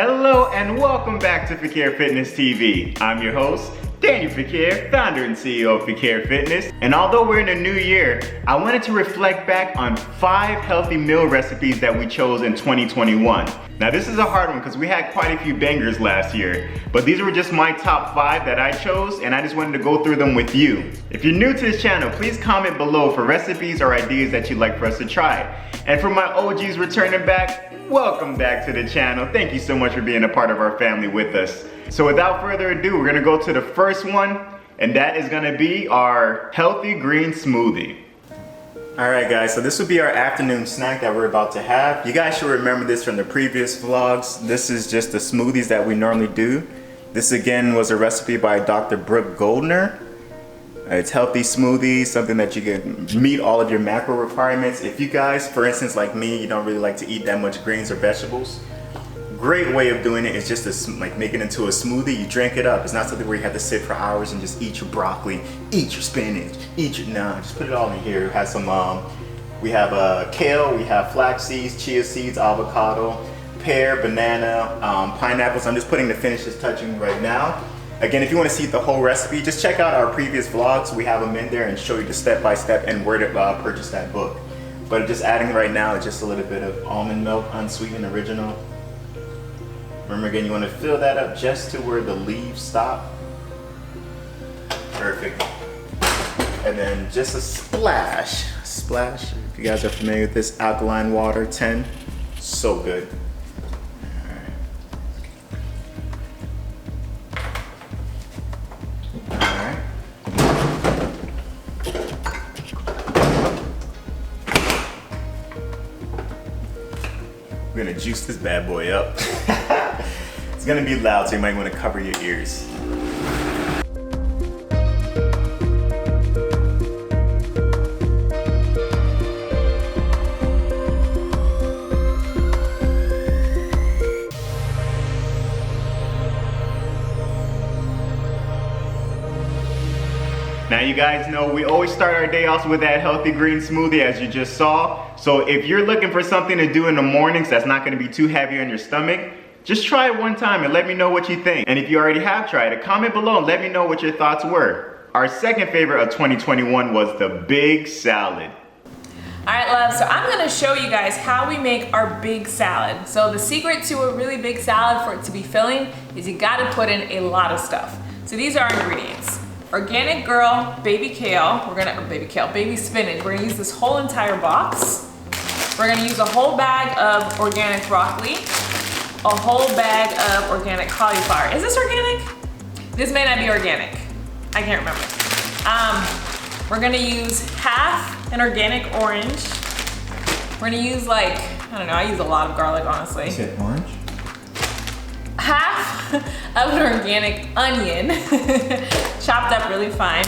Hello and welcome back to Fequiere Fitness TV. I'm your host, Daniel Fequiere, founder and CEO of Fequiere Fitness. And although we're in a new year, I wanted to reflect back on 5 healthy meal recipes that we chose in 2021. Now this is a hard one because we had quite a few bangers last year, but these were just my top 5 that I chose and I just wanted to go through them with you. If you're new to this channel, please comment below for recipes or ideas that you'd like for us to try. And for my OGs returning back, welcome back to the channel. Thank you so much for being a part of our family with us. So without further ado, we're gonna go to the first one, and that is gonna be our healthy green smoothie. All right guys, so this will be our afternoon snack that we're about to have. You guys should remember this from the previous vlogs. This is just the smoothies that we normally do. This again was a recipe by Dr. Brooke Goldner. It's healthy smoothies, something that you can meet all of your macro requirements. If you guys, for instance, like me, you don't really like to eat that much greens or vegetables, great way of doing it is just to like make it into a smoothie. You drink it up. It's not something where you have to sit for hours and just eat your broccoli, eat your spinach, no, just put it all in here. It has some, we have kale, we have flax seeds, chia seeds, avocado, pear, banana, pineapples. I'm just putting the finishes touching right now. Again, if you want to see the whole recipe, just check out our previous vlogs. We have them in there and show you the step-by-step and where to purchase that book. But just adding right now is just a little bit of almond milk, unsweetened original. Remember again, you want to fill that up just to where the leaves stop. Perfect. And then just a splash. If you guys are familiar with this, alkaline water, 10. So good. We're gonna juice this bad boy up. It's gonna be loud, so you might want to cover your ears. Now you guys know we always start our day off with that healthy green smoothie as you just saw. So if you're looking for something to do in the mornings that's not gonna be too heavy on your stomach, just try it one time and let me know what you think. And if you already have tried it, comment below and let me know what your thoughts were. Our second favorite of 2021 was the big salad. All right, love, so I'm gonna show you guys how we make our big salad. So the secret to a really big salad for it to be filling is you gotta put in a lot of stuff. So these are our ingredients. Organic Girl baby kale, baby spinach. We're gonna use this whole entire box. We're gonna use a whole bag of organic broccoli, a whole bag of organic cauliflower. Is this organic? This may not be organic. I can't remember. We're gonna use half an organic orange. We're gonna use I don't know, I use a lot of garlic, honestly. You said orange? Half of an organic onion, chopped up really fine.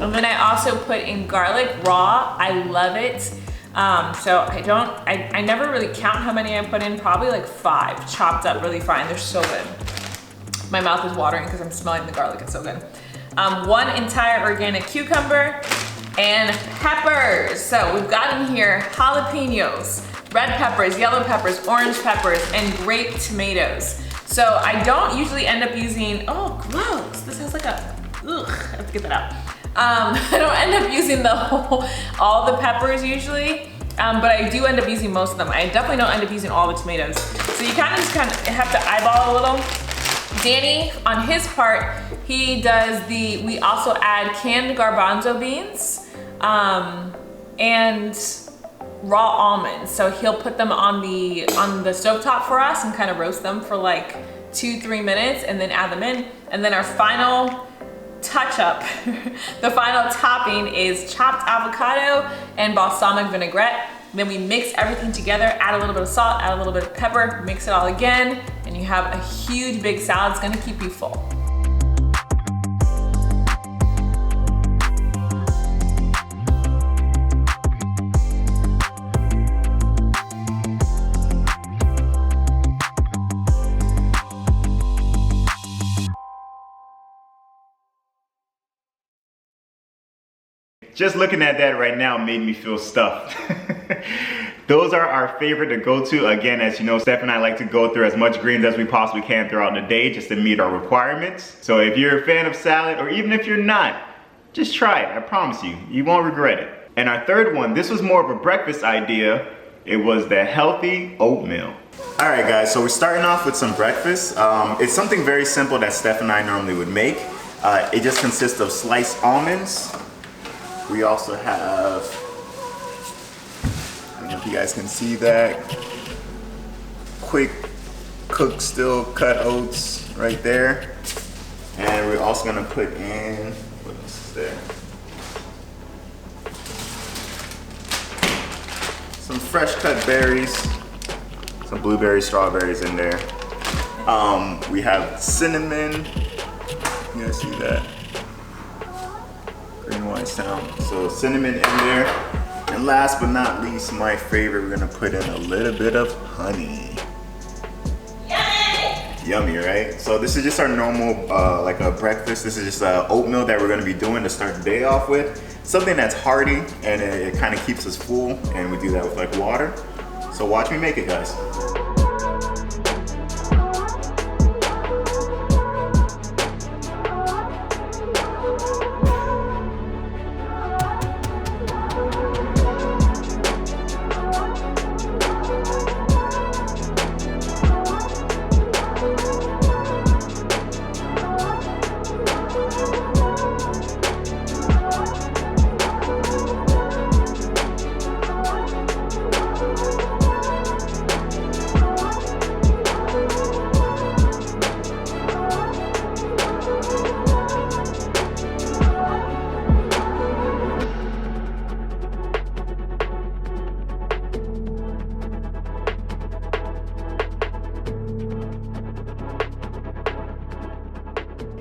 And then I also put in garlic raw. I love it. So I never really count how many I put in, probably like 5, chopped up really fine. They're so good. My mouth is watering because I'm smelling the garlic, it's so good. 1 entire organic cucumber and peppers. So we've got in here jalapenos, red peppers, yellow peppers, orange peppers, and grape tomatoes. So I don't usually end up using, oh gross, this has like a, ugh, I have to get that out. I don't end up using all the peppers usually, but I do end up using most of them. I definitely don't end up using all the tomatoes. So you kind of have to eyeball a little. Danny, on his part, he does we also add canned garbanzo beans and raw almonds. So he'll put them on the stovetop for us and kind of roast them for like 2-3 minutes and then add them in. And then our final touch up, the final topping is chopped avocado and balsamic vinaigrette. Then we mix everything together, add a little bit of salt, add a little bit of pepper, mix it all again, and you have a huge big salad. It's gonna keep you full. Just looking at that right now made me feel stuffed. those are our favorite to go to. Again, as you know, Steph and I like to go through as much greens as we possibly can throughout the day just to meet our requirements. So if you're a fan of salad, or even if you're not, just try it. I promise you, you won't regret it. And our third one, this was more of a breakfast idea. It was the healthy oatmeal. All right, guys, so we're starting off with some breakfast. It's something very simple that Steph and I normally would make. It just consists of sliced almonds. We also have, I don't know if you guys can see that, quick cooked still cut oats right there. And we're also gonna put in, what else is there? Some fresh cut berries, some blueberries, strawberries in there. We have cinnamon, you guys see that? Green white sound. So cinnamon in there. And last but not least, my favorite, we're gonna put in a little bit of honey. Yummy! Yummy, right? So this is just our normal, like a breakfast. This is just oatmeal that we're gonna be doing to start the day off with. Something that's hearty and it kind of keeps us full, and we do that with like water. So watch me make it, guys.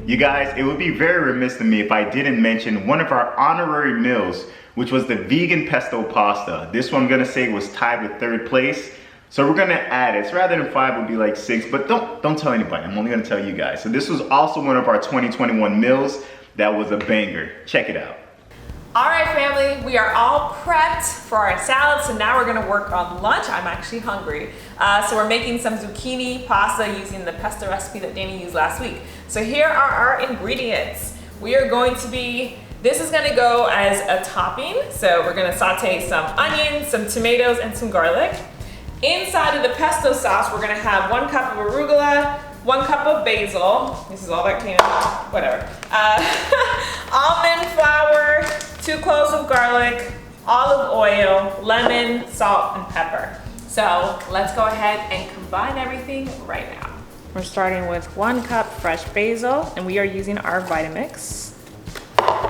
You guys, it would be very remiss of me if I didn't mention one of our honorary meals, which was the vegan pesto pasta. This one I'm gonna say was tied with third place. So we're gonna add it. So rather than 5, it would be like 6, but don't tell anybody. I'm only gonna tell you guys. So this was also one of our 2021 meals that was a banger. Check it out. All right, family, we are all prepped for our salad, so now we're gonna work on lunch. I'm actually hungry. So we're making some zucchini pasta using the pesto recipe that Danny used last week. So here are our ingredients. We are going to this is gonna go as a topping. So we're gonna saute some onions, some tomatoes, and some garlic. Inside of the pesto sauce, we're gonna have 1 cup of arugula, 1 cup of basil. This is all that came out, whatever. Almond flour, 2 cloves of garlic, olive oil, lemon, salt, and pepper. So let's go ahead and combine everything right now. We're starting with 1 cup fresh basil, and we are using our Vitamix.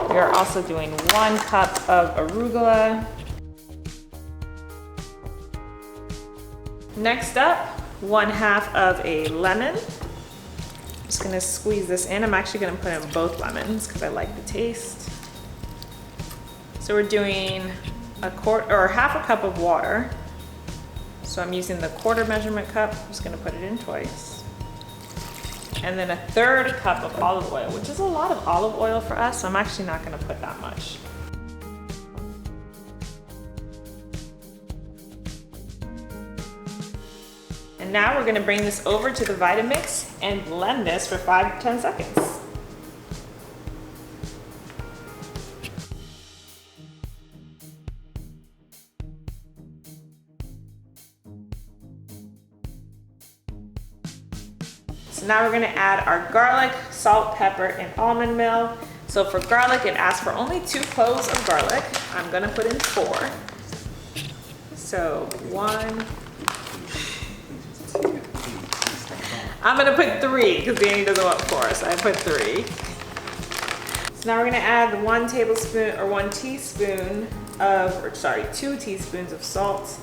We are also doing 1 cup of arugula. Next up, 1/2 of a lemon. I'm just gonna squeeze this in. I'm actually gonna put in both lemons because I like the taste. So we're doing half a cup of water. So I'm using the 1/4 measurement cup. I'm just gonna put it in twice. And then 1/3 cup of olive oil, which is a lot of olive oil for us, so I'm actually not gonna put that much. And now we're gonna bring this over to the Vitamix and blend this for 5 to 10 seconds. So now we're gonna add our garlic, salt, pepper, and almond meal. So for garlic, it asks for only 2 cloves of garlic. I'm gonna put in 4. So 1. I'm gonna put 3 because Danny doesn't want 4, so I put 3. So now we're gonna add 1 tablespoon or 1 teaspoon of, 2 teaspoons of salt.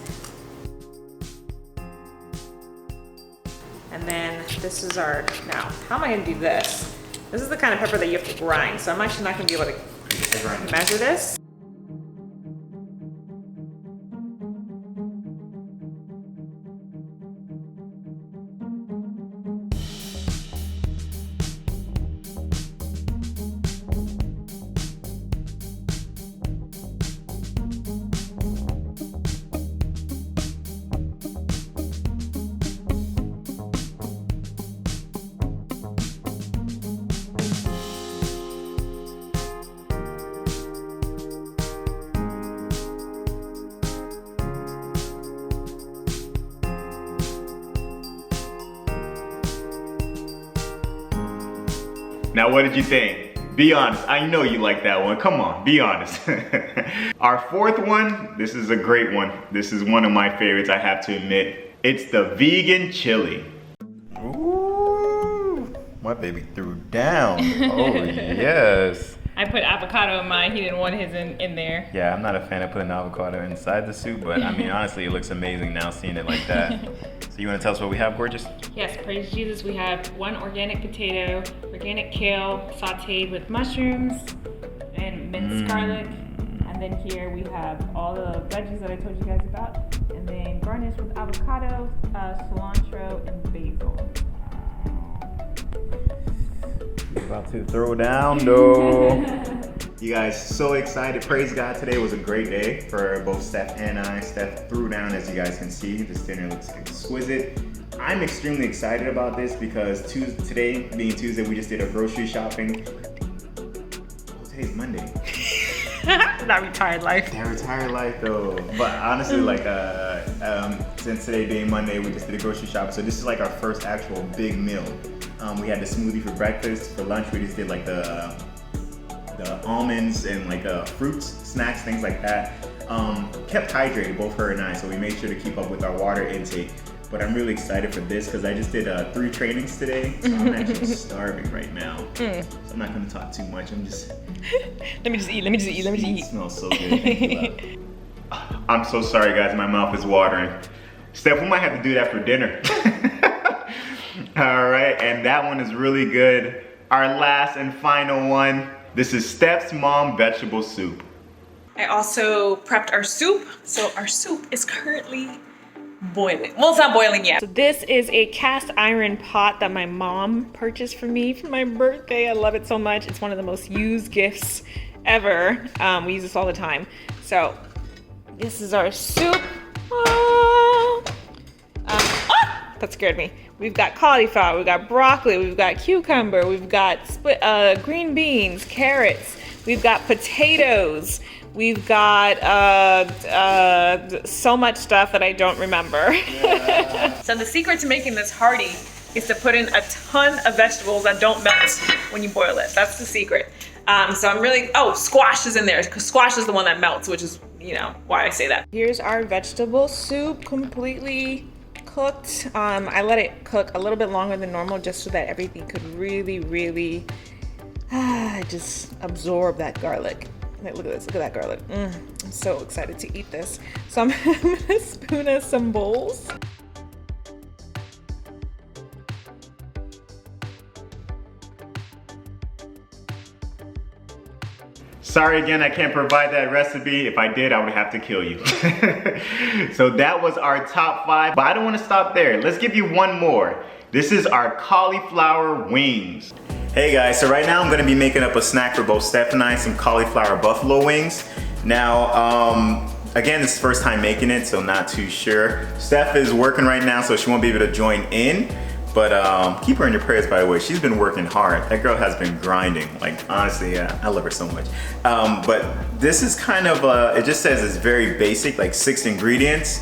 And then this is now, how am I gonna do this? This is the kind of pepper that you have to grind, so I'm actually not gonna be able to measure this. Now what did you think? Be honest, I know you like that one. Come on, be honest. Our fourth one, this is a great one. This is one of my favorites, I have to admit. It's the vegan chili. Ooh, my baby threw down. Oh yes. I put avocado in mine. He didn't want his in there. Yeah, I'm not a fan of putting avocado inside the soup, but I mean, honestly, it looks amazing now seeing it like that. So you want to tell us what we have, gorgeous? Yes, praise Jesus. We have 1 organic potato, organic kale sauteed with mushrooms and minced garlic. And then here we have all the veggies that I told you guys about. And then garnished with avocado, cilantro, and basil. About to throw down though. You guys, so excited. Praise God, today was a great day for both Steph and I. Steph threw down, as you guys can see. This dinner looks exquisite. I'm extremely excited about this because today, being Tuesday, we just did our grocery shopping. Oh, today's Monday. That retired life. That retired life though. But honestly, like, since today being Monday, we just did a grocery shop. So this is like our first actual big meal. We had the smoothie for breakfast. For lunch, we just did like the almonds and like fruits, snacks, things like that. Kept hydrated, both her and I, so we made sure to keep up with our water intake. But I'm really excited for this because I just did 3 trainings today, so I'm actually starving right now. So I'm not gonna talk too much. I'm just. Let me just eat. It smells so good. Thank you, love. I'm so sorry, guys. My mouth is watering. Steph, we might have to do that for dinner. All right, and that one is really good. Our last and final one. This is Steph's mom vegetable soup. I also prepped our soup. So our soup is currently boiling. Well, it's not boiling yet. So this is a cast iron pot that my mom purchased for me for my birthday. I love it so much. It's one of the most used gifts ever. We use this all the time. So this is our soup. That scared me. We've got cauliflower, we've got broccoli, we've got cucumber, we've got green beans, carrots, we've got potatoes, we've got so much stuff that I don't remember. Yeah. So the secret to making this hearty is to put in a ton of vegetables that don't melt when you boil it. That's the secret. So I'm really, squash is in there because squash is the one that melts, which is, why I say that. Here's our vegetable soup completely cooked. I let it cook a little bit longer than normal just so that everything could really just absorb that garlic. Look at this, look at that garlic. I'm so excited to eat this. So I'm gonna spoon us some bowls. Sorry again, I can't provide that recipe. If I did, I would have to kill you. So that was our top 5, but I don't want to stop there. Let's give you one more. This is our cauliflower wings. Hey guys, so right now I'm gonna be making up a snack for both Steph and I, some cauliflower buffalo wings. Now, again, this is the first time making it, so not too sure. Steph is working right now, so she won't be able to join in. But keep her in your prayers, by the way. She's been working hard. That girl has been grinding. Like, honestly, yeah, I love her so much. But this is kind of, it just says it's very basic, like 6 ingredients.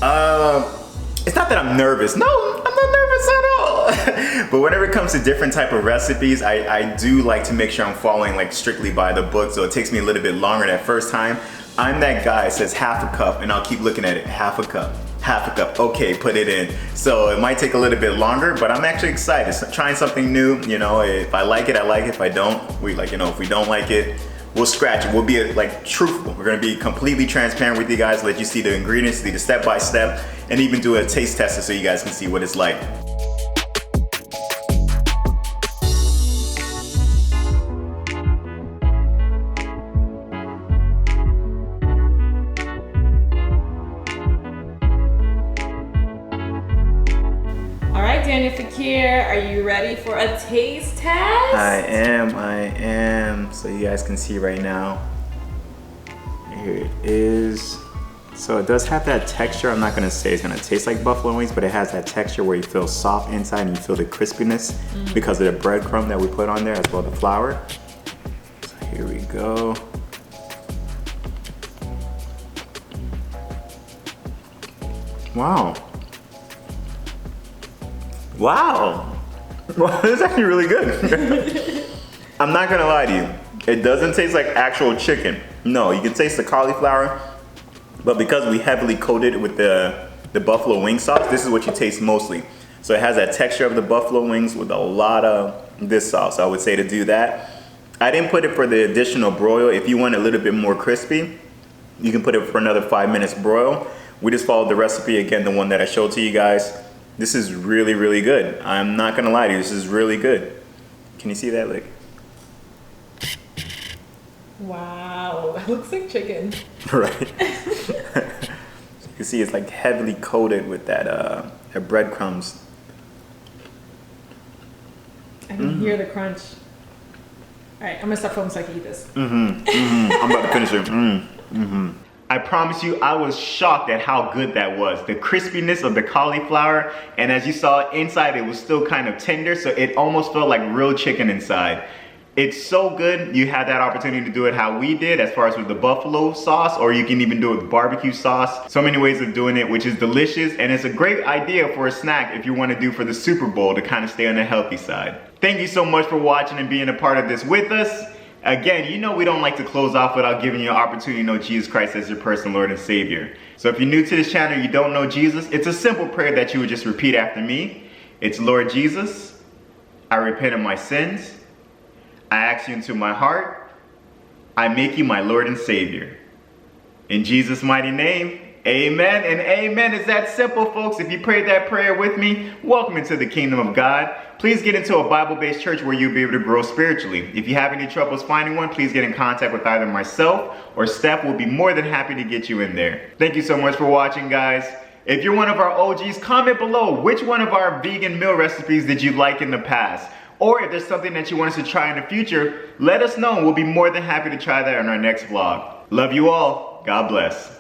It's not that I'm nervous. No, I'm not nervous at all. But whenever it comes to different type of recipes, I do like to make sure I'm following like strictly by the book. So it takes me a little bit longer that first time. I'm that guy that says half a cup and I'll keep looking at it, half a cup. Half a cup, okay, put it in. So it might take a little bit longer, but I'm actually excited. So trying something new, if I like it, I like it. If I don't, if we don't like it, we'll scratch it. We'll be like truthful. We're gonna be completely transparent with you guys, let you see the ingredients, see the step by step, and even do a taste tester so you guys can see what it's like. Daniel Fequiere, are you ready for a taste test? I am. So you guys can see right now. Here it is. So it does have that texture. I'm not gonna say it's gonna taste like buffalo wings, but it has that texture where you feel soft inside and you feel the crispiness because of the breadcrumb that we put on there, as well as the flour. So here we go. Wow. Wow, Well, it's actually really good. I'm not gonna lie to you. It doesn't taste like actual chicken. No, you can taste the cauliflower, but because we heavily coated it with the buffalo wing sauce, this is what you taste mostly. So it has that texture of the buffalo wings with a lot of this sauce. I would say to do that. I didn't put it for the additional broil. If you want it a little bit more crispy, you can put it for another 5 minutes broil. We just followed the recipe again, the one that I showed to you guys. This is really, really good. I'm not gonna lie to you, this is really good. Can you see that, like? Wow, that looks like chicken. Right. You can see it's like heavily coated with that breadcrumbs. I can hear the crunch. All right, I'm gonna stop filming so I can eat this. I'm about to finish it. I promise you, I was shocked at how good that was. The crispiness of the cauliflower, and as you saw inside, it was still kind of tender, so it almost felt like real chicken inside. It's so good. You had that opportunity to do it how we did, as far as with the buffalo sauce, or you can even do it with barbecue sauce. So many ways of doing it, which is delicious, and it's a great idea for a snack if you want to do for the Super Bowl to kind of stay on the healthy side. Thank you so much for watching and being a part of this with us. Again, you know we don't like to close off without giving you an opportunity to know Jesus Christ as your personal Lord and Savior. So if you're new to this channel, you don't know Jesus, it's a simple prayer that you would just repeat after me. It's, Lord Jesus, I repent of my sins. I ask you into my heart. I make you my Lord and Savior. In Jesus' mighty name, amen and amen. It's that simple, folks. If you prayed that prayer with me, welcome into the kingdom of God. Please get into a Bible-based church where you'll be able to grow spiritually. If you have any troubles finding one, please get in contact with either myself or Steph. We'll be more than happy to get you in there. Thank you so much for watching, guys. If you're one of our OGs, comment below which one of our vegan meal recipes did you like in the past? Or if there's something that you want us to try in the future, let us know. We'll be more than happy to try that on our next vlog. Love you all. God bless.